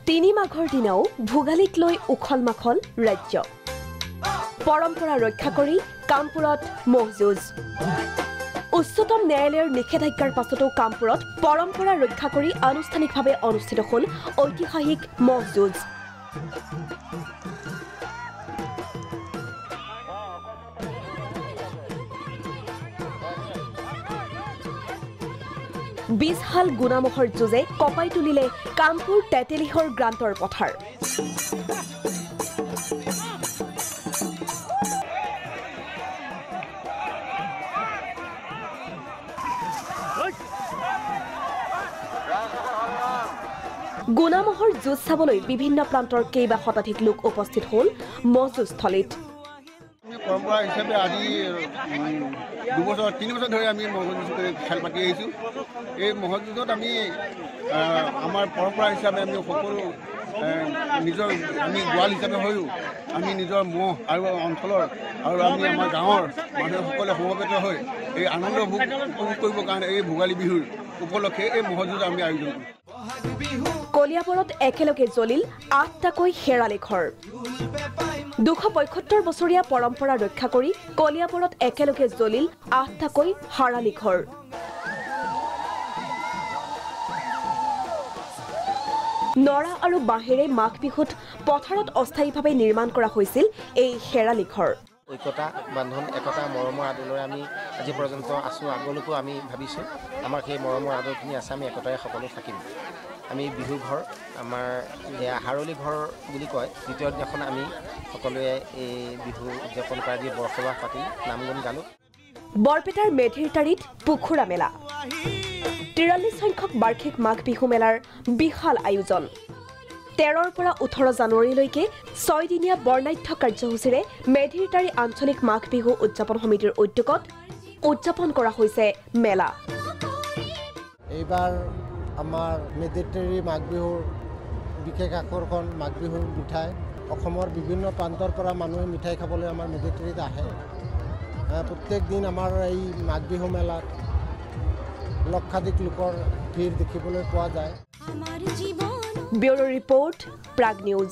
তিনি মাঘৰ দিনাও ভোগালীক লৈ উখল মাখল ৰাজ্য পৰম্পৰা ৰক্ষা কৰি কামপুৰত মহযুঁজ উচ্চতম ন্যায়ালয়ৰ নিষেধাজ্ঞাৰ পাছতো কামপুৰত পৰম্পৰা ৰক্ষা কৰি আনুষ্ঠানিকভাৱে অনুষ্ঠিত হ'ল ঐতিহাসিক মহযুঁজ বিশহাল গুণামহৰ যুঁজে কপাই তুলিলে কামপুৰ তেতেলিহৰ গ্ৰান্তৰ পথাৰ গুণামহৰ যুঁজ চাবলৈ বিভিন্ন প্ৰান্তৰ কেইবা শতাধিক লোক উপস্থিত হ'ল মহযুঁজস্থলীত পৰম্পৰা হিচাপে আজি 2 বছৰ 3 বছৰ ধৰি আমি মহযুঁজ খেল পাতি আহিছোঁ এই মহযুঁজত আমি আমাৰ পৰম্পৰা হিচাপে আমি সকলো নিজৰ আমি গোৱাল হিচাপে হৈও আমি নিজৰ মহ আৰু অঞ্চলৰ আৰু আমি আমাৰ গাঁৱৰ মানুহসকলে সমবেত হৈ এই আনন্দ উপভোগ কৰিবৰ কাৰণে এই ভোগালী বিহুৰ উপলক্ষে এই মহযুঁজ আমি আয়োজন কৰোঁ কলিয়াবৰত একেলগে জ্বলিল 8টাকৈ শেৰালি ঘৰ 275 বছৰীয়া পৰম্পৰা ৰক্ষা কৰি কলিয়াবৰত একেলগে জ্বলিল 8টাকৈ হাৰালি ঘৰ নৰা আৰু বাঁহেৰে মাঘ বিহুত পথাৰত অস্থায়ীভাৱে নিৰ্মাণ কৰা হৈছিল এই শেৰালি ঘৰ ঐক্যতা বান্ধন একতা মৰমৰ আদৰেৰে আমি আজি পৰ্যন্ত আছোঁ আগলৈকো আমি ভাবিছোঁ আমাৰ সেই মৰমৰ আদৰখিনি আছে আমি একতাৰে সকলো থাকিম আমি বিহু ঘৰ আমাৰ হাৰলি ঘৰ বুলি কয় দ্বিতীয় দিনাখন আমি সকলোৱে এই বিহু উদযাপন কৰা দি বৰসবাহ পাতি নাম গুণ গালোঁ বৰপেটাৰ মেধিৰতাৰিত পুখুৰা মেলা 43 সংখ্যক বাৰ্ষিক মাঘ বিহু মেলাৰ বিশাল আয়োজন 13ৰ পৰা 18 জানুৱাৰীলৈকে 6 দিনীয়া বৰ্ণাঢ্য কাৰ্যসূচীৰে মেধিৰতাৰি আঞ্চলিক মাঘ বিহু উদযাপন সমিতিৰ উদ্যোগত উদযাপন কৰা হৈছে মেলা এইবাৰ আমাৰ মেধিৰতাৰি মাঘ বিহুৰ বিশেষ আকৰ্ষণ মাঘ বিহুৰ মিঠাই অসমৰ বিভিন্ন প্ৰান্তৰ পৰা মানুহে মিঠাই খাবলৈ আমাৰ মেধিৰতাৰিত আহে প্ৰত্যেক দিন আমাৰ এই মাঘ বিহু মেলাত লক্ষাধিক লোকৰ ভিৰ দেখিবলৈ পোৱা যায় ব্যুৰো ৰিপৰ্ট প্ৰাগ নিউজ